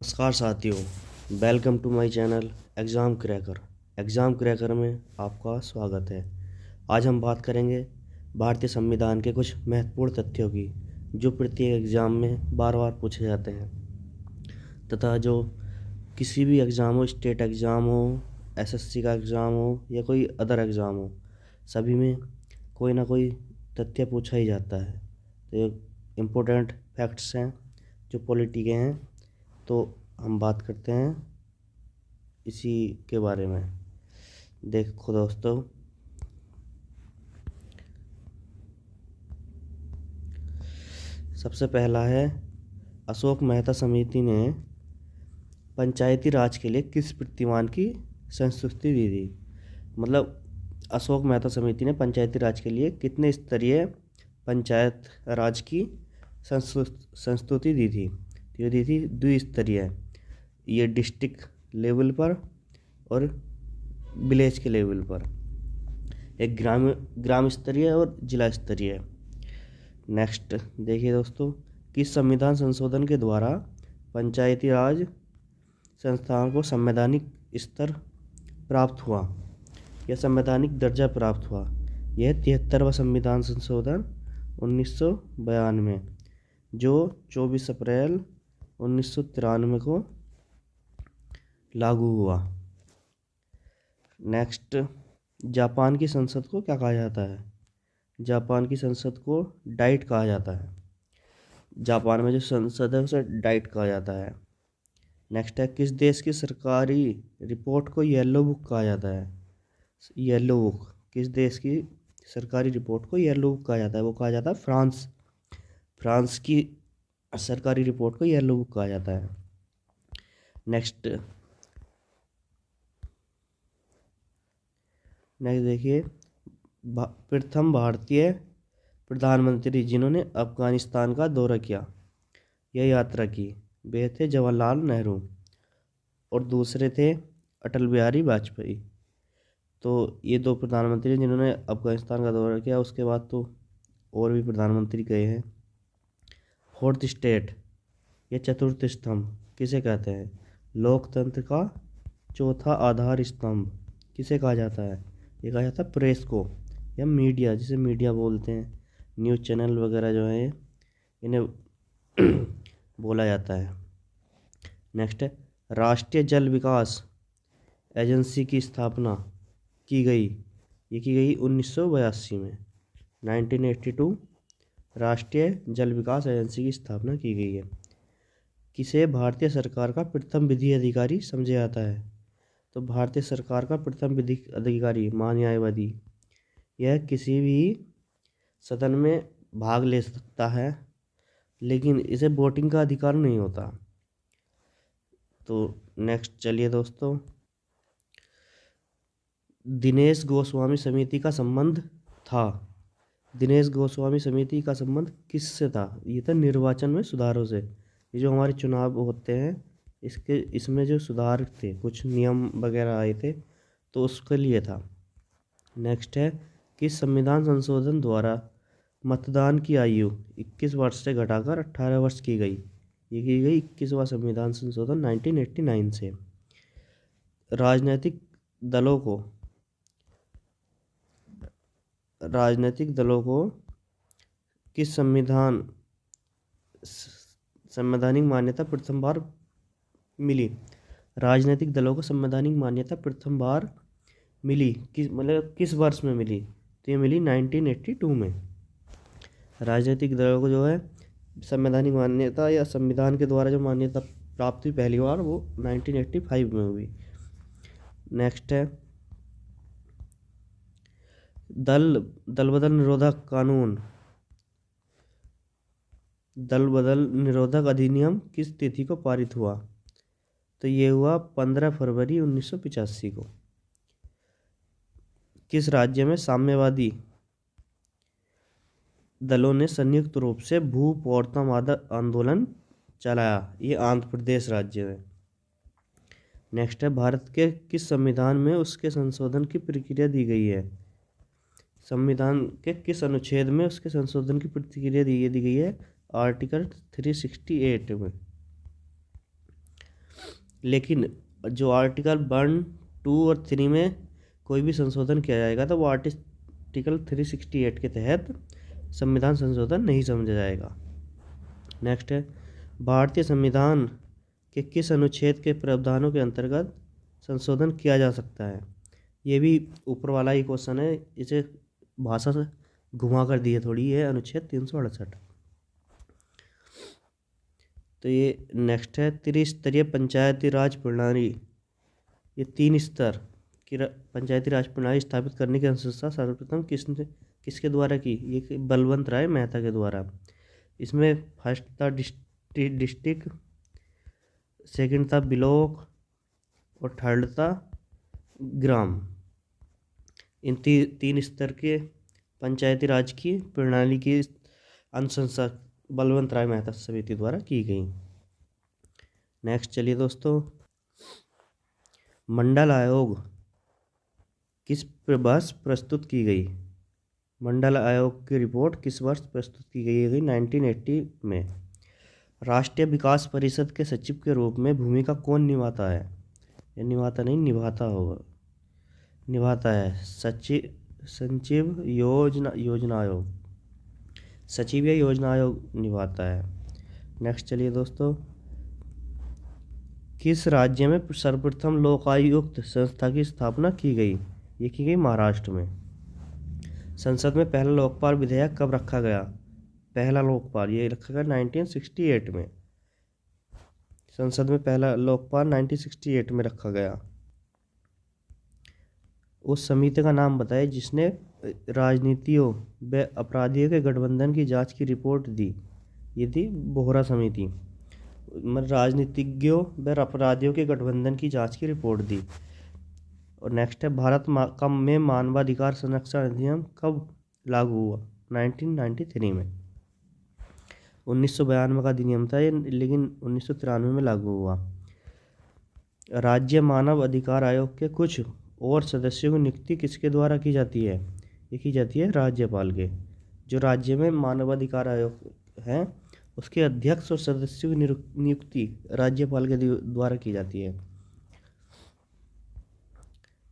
नमस्कार साथियों, welcome to my channel exam cracker में आपका स्वागत है। आज हम बात करेंगे भारतीय संविधान के कुछ महत्वपूर्ण तथ्यों की जो प्रत्येक एग्ज़ाम में बार बार पूछे जाते हैं तथा जो किसी भी एग्ज़ाम हो, स्टेट एग्ज़ाम हो, एसएससी का एग्ज़ाम हो या कोई अदर एग्ज़ाम हो, सभी में कोई ना कोई तथ्य पूछा ही जाता है। तो ये इम्पोर्टेंट फैक्ट्स हैं जो पॉलिटी के हैं, तो हम बात करते हैं इसी के बारे में। देखो दोस्तों, सबसे पहला है अशोक मेहता समिति ने पंचायती राज के लिए किस प्रतिमान की संस्तुति दी थी। मतलब अशोक मेहता समिति ने पंचायती राज के लिए कितने स्तरीय पंचायत राज की संस्तुति दी थी। तो ये दी थी द्विस्तरीय, ये डिस्ट्रिक्ट लेवल पर और विलेज के लेवल पर, एक ग्राम स्तरीय और जिला स्तरीय। नेक्स्ट देखिए दोस्तों, किस संविधान संशोधन के द्वारा पंचायती राज संस्थाओं को संवैधानिक स्तर प्राप्त हुआ या संवैधानिक दर्जा प्राप्त हुआ। यह 73वां संविधान संशोधन 1992 जो 24 अप्रैल 1993 को लागू हुआ। नेक्स्ट, जापान की संसद को क्या कहा जाता है। जापान की संसद को डाइट कहा जाता है। जापान में जो संसद है उसे डाइट कहा जाता है। नेक्स्ट है, किस देश की सरकारी रिपोर्ट को येलो बुक कहा जाता है। येलो बुक, किस देश की सरकारी रिपोर्ट को येलो बुक कहा जाता है। वो कहा जाता है फ्रांस। फ्रांस की सरकारी रिपोर्ट को येलो बुक कहा जाता है। नेक्स्ट देखिए, प्रथम भारतीय प्रधानमंत्री जिन्होंने अफगानिस्तान का दौरा किया या यात्रा की, वे थे जवाहरलाल नेहरू और दूसरे थे अटल बिहारी वाजपेयी। तो ये दो प्रधानमंत्री जिन्होंने अफगानिस्तान का दौरा किया, उसके बाद तो और भी प्रधानमंत्री गए हैं। फोर्थ स्टेट या चतुर्थ स्तंभ किसे कहते हैं। लोकतंत्र का चौथा आधार स्तंभ किसे कहा जाता है। ये कहा जाता है प्रेस को या मीडिया, जिसे मीडिया बोलते हैं। न्यूज़ चैनल वगैरह जो है इन्हें बोला जाता है। नेक्स्ट है, राष्ट्रीय जल विकास एजेंसी की स्थापना की गई। ये की गई 1982 में, 1982 राष्ट्रीय जल विकास एजेंसी की स्थापना की गई है। किसे भारतीय सरकार का प्रथम विधि अधिकारी समझा जाता है। तो भारतीय सरकार का प्रथम विधि अधिकारी महान्यायवादी, यह किसी भी सदन में भाग ले सकता है लेकिन इसे वोटिंग का अधिकार नहीं होता। तो नेक्स्ट चलिए दोस्तों, दिनेश गोस्वामी समिति का संबंध था। दिनेश गोस्वामी समिति का संबंध किससे था। ये था निर्वाचन में सुधारों से। ये जो हमारे चुनाव होते हैं इसमें जो सुधार थे, कुछ नियम वगैरह आए थे, तो उसके लिए था। नेक्स्ट है, किस संविधान संशोधन द्वारा मतदान की आयु 21 वर्ष से घटाकर 18 वर्ष की गई। ये की गई 21वां संविधान संशोधन 1989 से। राजनीतिक दलों को किस संवैधानिक मान्यता प्रथम बार मिली। राजनीतिक दलों को संवैधानिक मान्यता प्रथम बार मिली किस वर्ष में मिली। तो ये मिली 1982 में। राजनीतिक दलों को जो है संवैधानिक मान्यता या संविधान के द्वारा जो मान्यता प्राप्त हुई पहली बार, वो 1985 में हुई। नेक्स्ट है, दल बदल निरोधक अधिनियम किस तिथि को पारित हुआ। तो ये हुआ 15 फरवरी 1985 को। किस राज्य में साम्यवादी दलों ने संयुक्त रूप से भू-प्रवर्तन आंदोलन चलाया। ये आंध्र प्रदेश राज्य में। नेक्स्ट है, भारत के किस संविधान में उसके संशोधन की प्रक्रिया दी गई है। संविधान के किस अनुच्छेद में उसके संशोधन की प्रक्रिया दी गई है। आर्टिकल 368 में। लेकिन जो आर्टिकल 1, 2 और 3 में कोई भी संशोधन किया जाएगा तो वो आर्टिकल 368 के तहत संविधान संशोधन नहीं समझा जाएगा। नेक्स्ट है, भारतीय संविधान के किस अनुच्छेद के प्रावधानों के अंतर्गत संशोधन किया जा सकता है? ये भी ऊपर वाला ही क्वेश्चन है, इसे भाषा से घुमा कर दी है थोड़ी, है अनुच्छेद 368। तो ये नेक्स्ट है, त्रिस्तरीय पंचायती राज प्रणाली, ये 3 स्तर की पंचायती राज प्रणाली स्थापित करने की अनुशंसा सर्वप्रथम किसके द्वारा की? ये बलवंत राय मेहता के द्वारा। इसमें फर्स्ट था डिस्ट्रिक्ट, सेकंड था ब्लॉक और थर्ड था ग्राम। इन 3 स्तर के पंचायती राज की प्रणाली की अनुशंसा बलवंत राय मेहता समिति द्वारा की गई। नेक्स्ट चलिए दोस्तों, मंडल आयोग किस वर्ष प्रस्तुत की गई? मंडल आयोग की रिपोर्ट किस वर्ष प्रस्तुत की गई? 1980 में। राष्ट्रीय विकास परिषद के सचिव के रूप में भूमिका कौन निभाता है? या निभाता नहीं, निभाता होगा, निभाता है सचिव योजना आयोग, सचिव या योजना आयोग निभाता है। नेक्स्ट चलिए दोस्तों, किस राज्य में सर्वप्रथम लोकायुक्त संस्था की स्थापना की गई? ये की गई महाराष्ट्र में। संसद में पहला लोकपाल विधेयक कब रखा गया? पहला लोकपाल ये रखा गया 1968 में। संसद में पहला लोकपाल 1968 में रखा गया। उस समिति का नाम बताए जिसने राजनीतियों व अपराधियों के गठबंधन की जांच की रिपोर्ट दी। ये थी बोहरा समिति। राजनीतिज्ञों व अपराधियों के गठबंधन की जांच की रिपोर्ट दी। और नेक्स्ट है, भारत में मानवाधिकार संरक्षण अधिनियम कब लागू हुआ? 1993 में। 1992 का अधिनियम था ये, लेकिन 1993 में लागू हुआ। राज्य मानव अधिकार आयोग के कुछ और सदस्यों की नियुक्ति किसके द्वारा की जाती है? ये की जाती है राज्यपाल के। जो राज्य में मानवाधिकार आयोग है उसके अध्यक्ष और सदस्यों की नियुक्ति राज्यपाल के द्वारा की जाती है।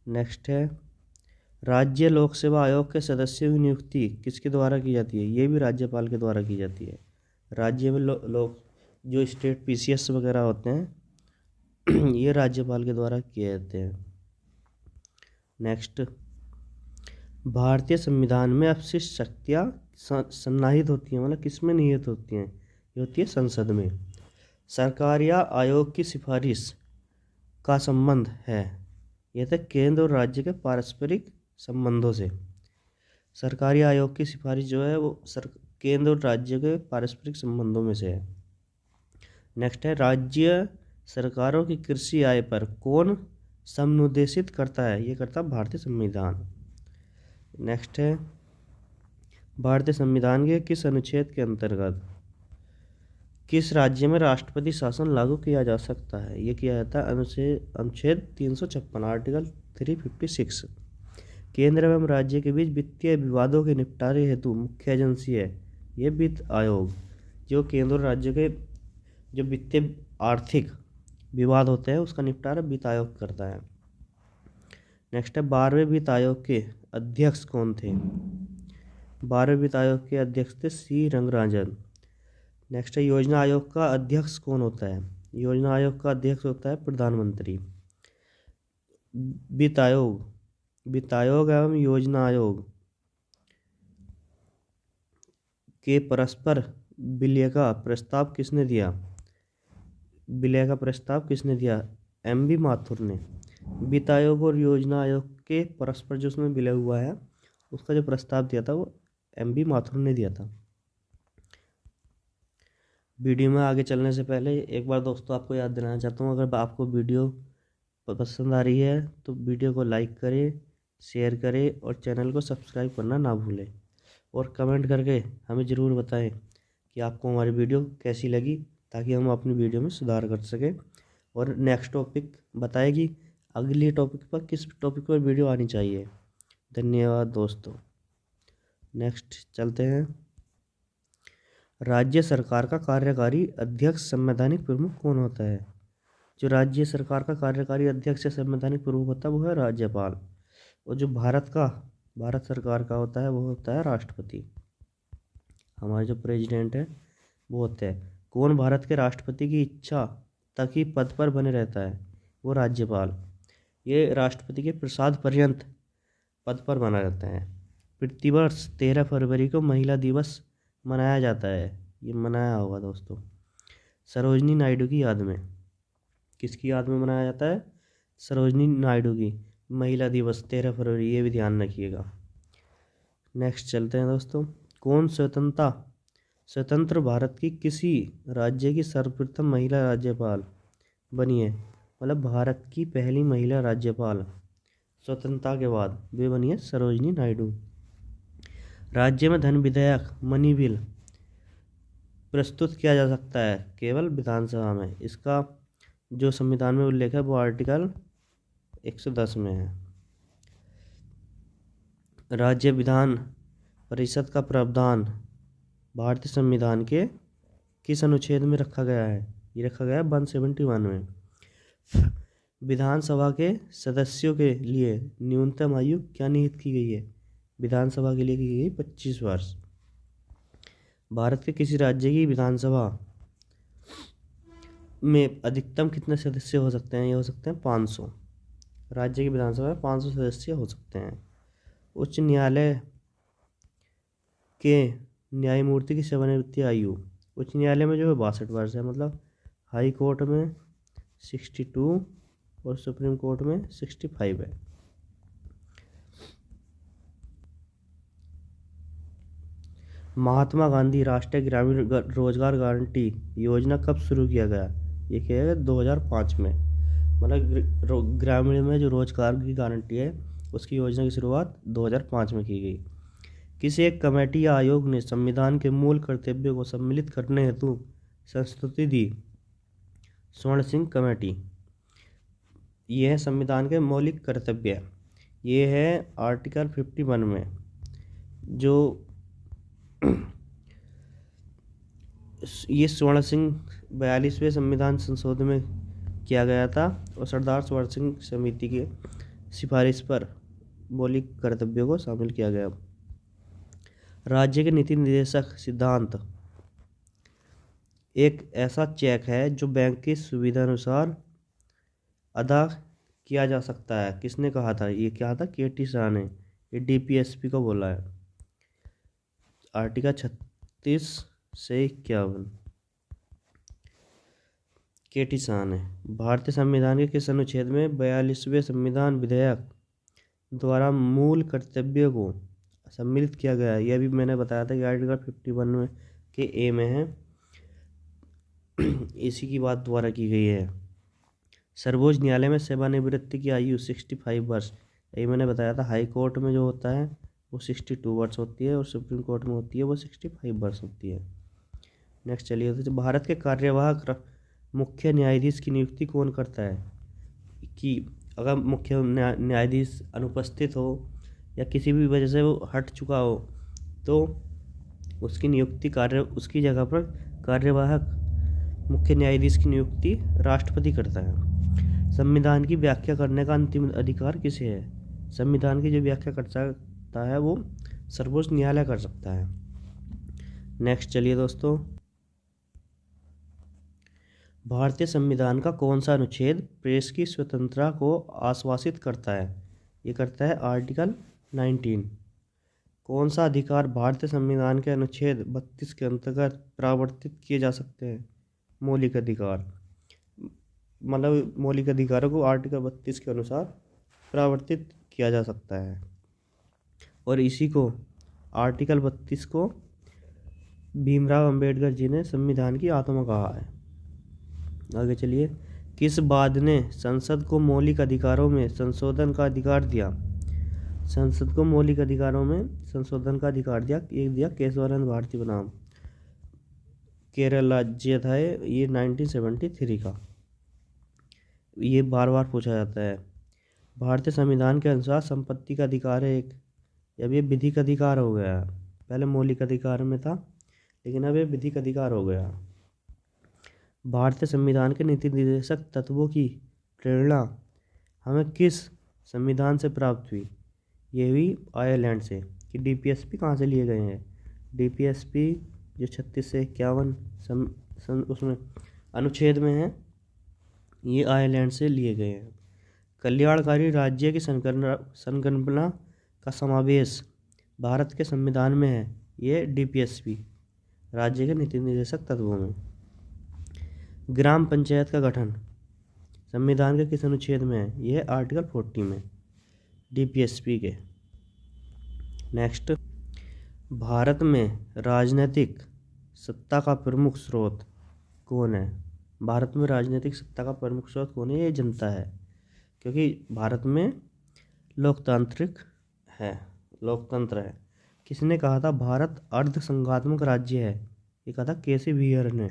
नेक्स्ट है, राज्य लोक सेवा आयोग के सदस्यों की नियुक्ति किसके द्वारा की जाती है? ये भी राज्यपाल के द्वारा की जाती है। राज्य में लोग जो स्टेट पीसीएस वगैरह होते हैं ये राज्यपाल के द्वारा किए जाते हैं। नेक्स्ट, भारतीय संविधान में अपशिष्ट शक्तियाँ समाहित होती हैं, मतलब किस में निहित होती हैं? ये होती है संसद में। सरकार या आयोग की सिफारिश का संबंध है, यह तक केंद्र और राज्य के पारस्परिक संबंधों से। सरकारी आयोग की सिफारिश जो है वो केंद्र और राज्य के पारस्परिक संबंधों में से है। नेक्स्ट है, राज्य सरकारों की कृषि आय पर कौन समनुदेशित करता है? ये करता भारतीय संविधान। नेक्स्ट है, भारतीय संविधान के किस अनुच्छेद के अंतर्गत किस राज्य में राष्ट्रपति शासन लागू किया जा सकता है? ये किया जाता है अनुच्छेद 356, आर्टिकल 356। केंद्र एवं राज्य के बीच वित्तीय विवादों के निपटारे हेतु मुख्य एजेंसी है ये वित्त आयोग। जो केंद्र और राज्य के जो वित्तीय आर्थिक विवाद होते हैं उसका निपटारा वित्त आयोग करता है। नेक्स्ट है, 12वें वित्त आयोग के अध्यक्ष कौन थे? 12वें वित्त आयोग के अध्यक्ष थे सी रंगराजन। नेक्स्ट है, योजना आयोग का अध्यक्ष कौन होता है? योजना आयोग का अध्यक्ष होता है प्रधानमंत्री। वित्त आयोग एवं योजना आयोग के परस्पर विलय का प्रस्ताव किसने दिया? विलय का प्रस्ताव किसने दिया? एम.बी. माथुर ने। वित्त आयोग और योजना आयोग के परस्पर जो उसमें विलय हुआ है उसका जो प्रस्ताव दिया था वो एम.बी. माथुर ने दिया था। वीडियो में आगे चलने से पहले एक बार दोस्तों आपको याद दिलाना चाहता हूँ, अगर आपको वीडियो पसंद आ रही है तो वीडियो को लाइक करें, शेयर करें और चैनल को सब्सक्राइब करना ना भूलें। और कमेंट करके हमें ज़रूर बताएं कि आपको हमारी वीडियो कैसी लगी, ताकि हम अपनी वीडियो में सुधार कर सकें। और नेक्स्ट टॉपिक बताएगी अगली टॉपिक पर किस टॉपिक पर वीडियो आनी चाहिए। धन्यवाद दोस्तों। नेक्स्ट चलते हैं, राज्य सरकार का कार्यकारी अध्यक्ष संवैधानिक प्रमुख कौन होता है? जो राज्य सरकार का कार्यकारी अध्यक्ष या संवैधानिक प्रमुख होता है वो है राज्यपाल। और जो भारत सरकार का होता है वो होता है राष्ट्रपति। हमारे जो प्रेसिडेंट है वो होते हैं। कौन भारत के राष्ट्रपति की इच्छा तक ही पद पर बने रहता है? वो राज्यपाल। ये राष्ट्रपति के प्रसाद पर्यंत पद पर बना रहता है। प्रतिवर्ष 13 फरवरी को महिला दिवस मनाया जाता है। ये मनाया होगा दोस्तों। सरोजिनी नायडू की याद में। किसकी याद में मनाया जाता है? सरोजिनी नायडू की महिला दिवस 13 फरवरी, ये भी ध्यान रखिएगा। नेक्स्ट चलते हैं दोस्तों। कौन स्वतंत्र भारत की किसी राज्य की सर्वप्रथम महिला राज्यपाल बनी है? मतलब भारत की पहली महिला राज्यपाल स्वतंत्रता के बाद वे बनी है सरोजिनी नायडू। राज्य में धन विधेयक मनी बिल प्रस्तुत किया जा सकता है केवल विधानसभा में। इसका जो संविधान में उल्लेख है वो आर्टिकल 110 में है। राज्य विधान परिषद का प्रावधान भारतीय संविधान के किस अनुच्छेद में रखा गया है? ये रखा गया है 171 में। विधानसभा के सदस्यों के लिए न्यूनतम आयु क्या निहित की गई है? विधानसभा के लिए की गई 25 वर्ष। भारत के किसी राज्य की विधानसभा में अधिकतम कितने सदस्य हो सकते हैं? ये हो सकते हैं 500। राज्य की विधानसभा में 500 सदस्य हो सकते हैं। उच्च न्यायालय के न्यायमूर्ति की सेवानिवृत्ति आयु उच्च न्यायालय में जो है 62 वर्ष है। मतलब हाई कोर्ट में 62 और सुप्रीम कोर्ट में 65 है। महात्मा गांधी राष्ट्रीय ग्रामीण रोजगार गारंटी योजना कब शुरू किया गया? ये किया गया 2005 में। मतलब ग्रामीण में जो रोजगार की गारंटी है उसकी योजना की शुरुआत 2005 में की गई। किसी एक कमेटी या आयोग ने संविधान के मूल कर्तव्यों को सम्मिलित करने हेतु संस्तुति दी? स्वर्ण सिंह कमेटी। ये है संविधान के मौलिक कर्तव्य। ये है आर्टिकल 51 में। जो ये स्वर्ण सिंह 42वें संविधान संशोधन में किया गया था और सरदार स्वर्ण सिंह समिति की सिफारिश पर मौलिक कर्तव्यों को शामिल किया गया। राज्य के नीति निर्देशक सिद्धांत एक ऐसा चेक है जो बैंक की सुविधा अनुसार अदा किया जा सकता है। किसने कहा था? ये क्या था? केटी शाह ने। ये डीपीएसपी को बोला है। आर्टिकल 36 से 51 केटी शाह ने। भारतीय संविधान के किस अनुच्छेद में 42वें संविधान विधेयक द्वारा मूल कर्तव्यों को सम्मिलित किया गया है? यह भी मैंने बताया था कि आर्टिकल 51 में के ए में है। इसी की बात द्वारा की गई है। सर्वोच्च न्यायालय में सेवानिवृत्ति की आयु 65 वर्ष। ये मैंने बताया था। हाई कोर्ट में जो होता है वो 62 वर्ष होती है और सुप्रीम कोर्ट में होती है वो 65 वर्ष होती है। नेक्स्ट चलिए। तो भारत के कार्यवाहक मुख्य न्यायाधीश की नियुक्ति कौन करता है? कि अगर मुख्य न्यायाधीश अनुपस्थित हो या किसी भी वजह से वो हट चुका हो तो उसकी नियुक्ति उसकी जगह पर कार्यवाहक मुख्य न्यायाधीश की नियुक्ति राष्ट्रपति करता है। संविधान की व्याख्या करने का अंतिम अधिकार किसे है? संविधान की जो व्याख्या कर सकता है वो सर्वोच्च न्यायालय कर सकता है। नेक्स्ट चलिए दोस्तों। भारतीय संविधान का कौन सा अनुच्छेद प्रेस की स्वतंत्रता को आश्वासित करता है? ये करता है आर्टिकल 19। कौन सा अधिकार भारतीय संविधान के अनुच्छेद 32 के अंतर्गत प्रावर्तित किए जा सकते हैं? मौलिक अधिकार। मतलब मौलिक अधिकारों को आर्टिकल 32 के अनुसार प्रावर्तित किया जा सकता है। और इसी को आर्टिकल 32 को भीमराव अंबेडकर जी ने संविधान की आत्मा कहा है। आगे चलिए। किस वाद ने संसद को मौलिक अधिकारों में संशोधन का अधिकार दिया? संसद को मौलिक अधिकारों में संशोधन का अधिकार दिया। एक दिया केशवानंद भारती बनाम केरल राज्य था ये 1973 का। ये बार बार पूछा जाता है। भारतीय संविधान के अनुसार संपत्ति का अधिकार है एक। अब ये विधिक अधिकार हो गया। पहले मौलिक अधिकार में था लेकिन अब ये विधिक अधिकार हो गया। भारतीय संविधान के नीति निर्देशक तत्वों की प्रेरणा हमें किस संविधान से प्राप्त हुई? ये हुई आयरलैंड से। कि डीपीएसपी कहाँ से लिए गए हैं? डीपीएसपी जो 36 से 51 उसमें अनुच्छेद में है, ये आयरलैंड से लिए गए हैं। कल्याणकारी राज्य की संकल्पना का समावेश भारत के संविधान में है, ये डीपीएसपी राज्य के नीति निर्देशक तत्वों में। ग्राम पंचायत का गठन संविधान के किस अनुच्छेद में है? यह आर्टिकल 40 में डीपीएसपी के। नेक्स्ट, भारत में राजनीतिक सत्ता का प्रमुख स्रोत कौन है? भारत में राजनीतिक सत्ता का प्रमुख स्रोत कौन है? ये जनता है, क्योंकि भारत में लोकतांत्रिक है, लोकतंत्र है। किसने कहा था भारत अर्ध संघात्मक राज्य है? ये कहा था केसी व्हीयर ने।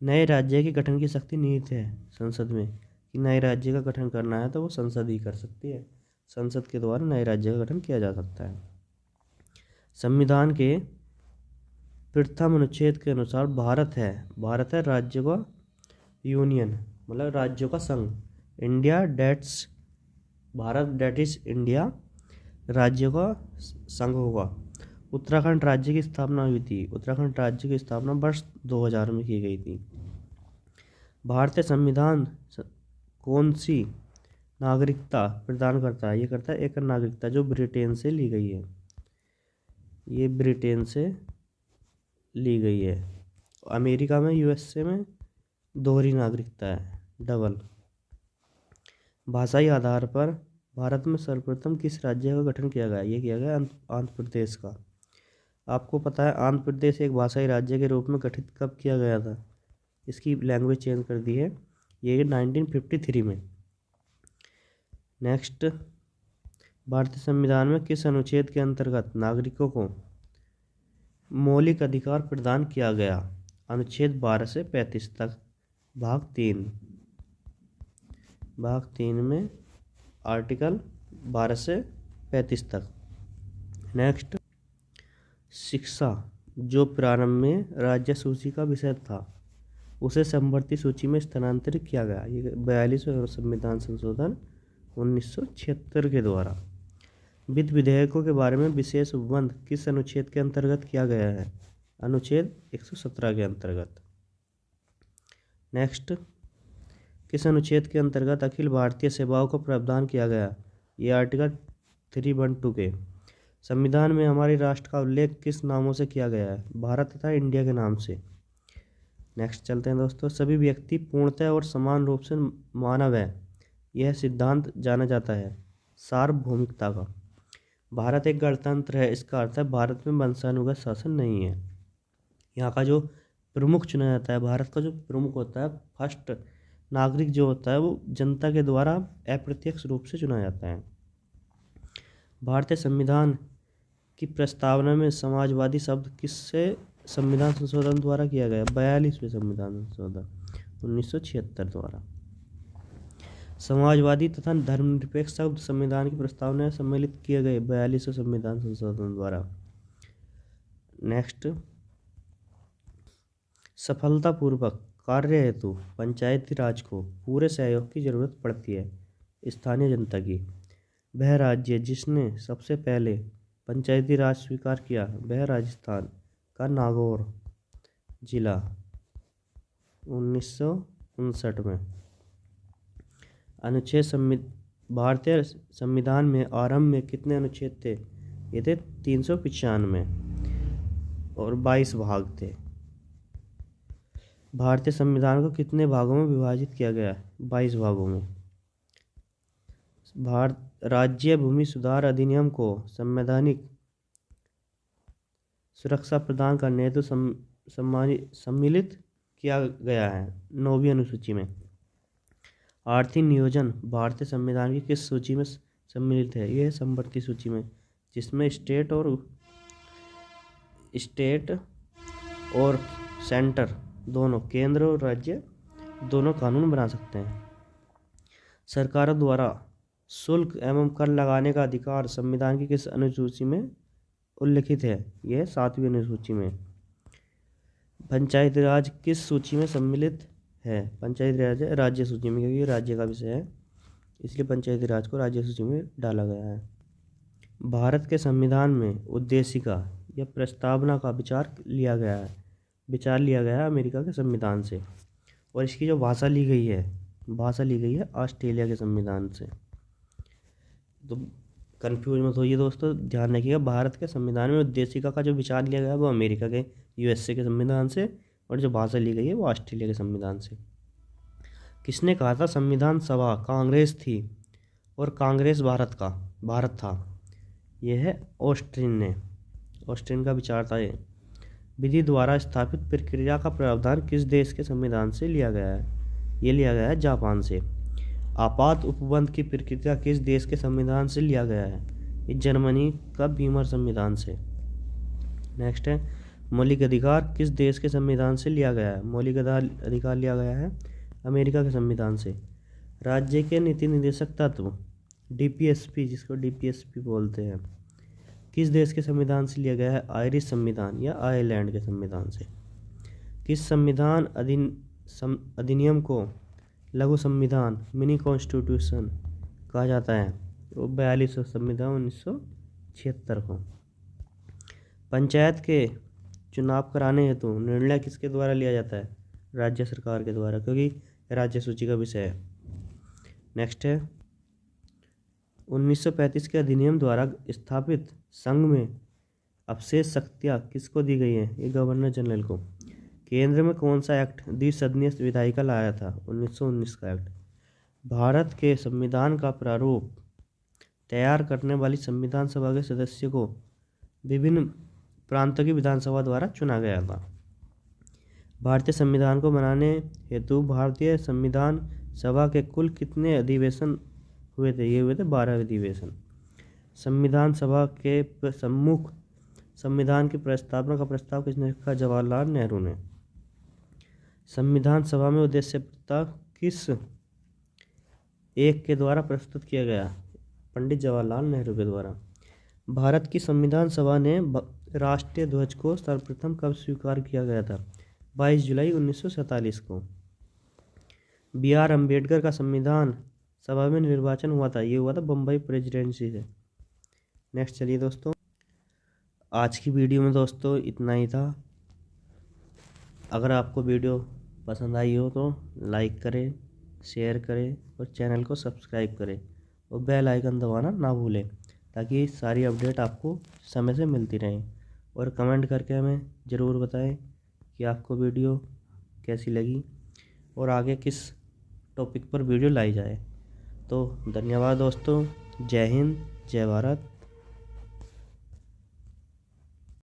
नए राज्य के गठन की शक्ति निहित है संसद में, कि नए राज्य का गठन करना है तो वो संसद ही कर सकती है। संसद के द्वारा नए राज्य का गठन किया जा सकता है। संविधान के प्रथम अनुच्छेद के अनुसार भारत है राज्य का यूनियन, मतलब राज्यों का संघ। India that's Bharat that is India राज्यों का संघ होगा। उत्तराखंड राज्य की स्थापना हुई थी। उत्तराखंड राज्य की स्थापना वर्ष 2000 में की गई थी। भारतीय संविधान कौन सी नागरिकता प्रदान करता है? ये करता है एक नागरिकता, जो ब्रिटेन से ली गई है। ये ब्रिटेन से ली गई है। अमेरिका में, यूएसए में दोहरी नागरिकता है, डबल। भाषाई आधार पर भारत में सर्वप्रथम किस राज्य का गठन किया गया? ये किया गया आंध्र प्रदेश का। आपको पता है आंध्र प्रदेश एक भाषाई राज्य के रूप में गठित कब किया गया था? इसकी लैंग्वेज चेंज कर दी है, ये 1953 में। नेक्स्ट, भारतीय संविधान में किस अनुच्छेद के अंतर्गत नागरिकों को मौलिक अधिकार प्रदान किया गया? अनुच्छेद 12 से 35 तक, भाग 3 में आर्टिकल 12 से 35 तक। नेक्स्ट, शिक्षा जो प्रारंभ में राज्य सूची का विषय था, उसे समवर्ती सूची में स्थानांतरित किया गया। ये 42वें संविधान संशोधन 1976 के द्वारा। वित्त विधेयकों के बारे में विशेष उपबंध किस अनुच्छेद के अंतर्गत किया गया है? अनुच्छेद 117 के अंतर्गत। नेक्स्ट, किस अनुच्छेद के अंतर्गत अखिल भारतीय सेवाओं को प्रावधान किया गया? ये आर्टिकल 312 के। संविधान में हमारे राष्ट्र का उल्लेख किस नामों से किया गया है? भारत तथा इंडिया के नाम से। नेक्स्ट चलते हैं दोस्तों। सभी व्यक्ति पूर्णतः और समान रूप से मानव है, यह सिद्धांत जाना जाता है सार्वभौमिकता का। भारत एक गणतंत्र है, इसका अर्थ है भारत में वंशानुगत शासन नहीं है। यहाँ का जो प्रमुख चुना जाता है, भारत का जो प्रमुख होता है, फर्स्ट नागरिक जो होता है, वो जनता के द्वारा अप्रत्यक्ष रूप से चुना जाता है। भारतीय संविधान की प्रस्तावना में समाजवादी शब्द किससे संविधान संशोधन द्वारा किया गया? 42वें संविधान संशोधन 1976 द्वारा। समाजवादी तथा धर्मनिरपेक्ष शब्द संविधान की प्रस्तावना में सम्मिलित किए गए 42वें संविधान संशोधन द्वारा। नेक्स्ट, सफलतापूर्वक कार्य हेतु पंचायती राज को पूरे सहयोग की जरूरत पड़ती है स्थानीय जनता की। वह राज्य जिसने सबसे पहले पंचायती राज स्वीकार किया, वह राजस्थान का नागौर जिला 1959 में। अनुच्छेद भारतीय संविधान में आरंभ में कितने अनुच्छेद थे? ये थे 395 और 22 भाग थे। भारतीय संविधान को कितने भागों में विभाजित किया गया? 22 भागों में। राज्य भूमि सुधार अधिनियम को संवैधानिक सुरक्षा प्रदान करने हेतु सम्मिलित किया गया है 9वीं अनुसूची में। आर्थिक नियोजन भारतीय संविधान की किस सूची में सम्मिलित है? यह समवर्ती सूची में, जिसमें स्टेट और सेंटर दोनों, केंद्र और राज्य दोनों कानून बना सकते हैं। सरकारों द्वारा शुल्क एवं कर लगाने का अधिकार संविधान की किस अनुसूची में उल्लिखित है? यह 7वीं अनुसूची में। पंचायती राज किस सूची में सम्मिलित है? पंचायती राज राज्य सूची में, क्योंकि ये राज्य का विषय है इसलिए पंचायती राज को राज्य सूची में डाला गया है। भारत के संविधान में उद्देशिका या प्रस्तावना का विचार लिया गया है अमेरिका के संविधान से, और इसकी जो भाषा ली गई है ऑस्ट्रेलिया के संविधान से। तो कंफ्यूज मत होइए दोस्तों, ध्यान रखिएगा, भारत के संविधान में उद्देशिका का जो विचार लिया गया है वो अमेरिका के यूएसए के संविधान से, और जो भाषा ली गई है वो ऑस्ट्रेलिया के संविधान से। किसने कहा था संविधान सभा कांग्रेस थी और कांग्रेस भारत था? यह है ऑस्ट्रिन का विचार था ये। विधि द्वारा स्थापित प्रक्रिया का प्रावधान किस देश के संविधान से लिया गया है? ये लिया गया है जापान से। आपात उपबंध की प्रक्रिया किस देश के संविधान से लिया गया है? ये जर्मनी का बीमर संविधान से। नेक्स्ट है, मौलिक अधिकार किस देश के संविधान से लिया गया है? मौलिक अधिकार लिया गया है अमेरिका के संविधान से। राज्य के नीति निर्देशक तत्व डीपीएसपी, जिसको डीपीएसपी बोलते हैं, किस देश के संविधान से लिया गया है? आयरिश संविधान या आयरलैंड के संविधान से। किस संविधान अधिनियम को लघु संविधान मिनी कॉन्स्टिट्यूशन कहा जाता है? वो 42वां संविधान 1976 को। पंचायत के चुनाव कराने हेतु निर्णय किसके द्वारा लिया जाता है? राज्य सरकार के द्वारा, क्योंकि राज्य सूची का विषय है। नेक्स्ट है, 1935 के अधिनियम द्वारा स्थापित संघ में अवशेष शक्तियाँ किसको दी गई हैं? ये गवर्नर जनरल को। केंद्र में कौन सा एक्ट द्विसदनीय विधायिका लाया था? 1919 का एक्ट। भारत के संविधान का प्रारूप तैयार करने वाली संविधान सभा के सदस्य को विभिन्न प्रांतों की विधानसभा द्वारा चुना गया था। भारतीय संविधान को बनाने हेतु भारतीय संविधान सभा के कुल कितने अधिवेशन हुए थे? ये हुए थे 12 अधिवेशन। संविधान सभा के सम्मुख संविधान की प्रस्तावना का प्रस्ताव किसने रखा? जवाहरलाल नेहरू ने। संविधान सभा में उद्देश्य प्रस्ताव किस एक के द्वारा प्रस्तुत किया गया? पंडित जवाहरलाल नेहरू के द्वारा। भारत की संविधान सभा ने राष्ट्रीय ध्वज को सर्वप्रथम कब स्वीकार किया गया था? 22 जुलाई 1947 को। BR अम्बेडकर का संविधान सभा में निर्वाचन हुआ था? ये हुआ था बम्बई प्रेसिडेंसी से। नेक्स्ट चलिए दोस्तों, आज की वीडियो में दोस्तों इतना ही था। अगर आपको वीडियो पसंद आई हो तो लाइक करें, शेयर करें और चैनल को सब्सक्राइब करें और बेल आइकन दबाना ना भूलें, ताकि सारी अपडेट आपको समय से मिलती रहें। और कमेंट करके हमें ज़रूर बताएं कि आपको वीडियो कैसी लगी और आगे किस टॉपिक पर वीडियो लाई जाए। तो धन्यवाद दोस्तों, जय हिंद, जय भारत।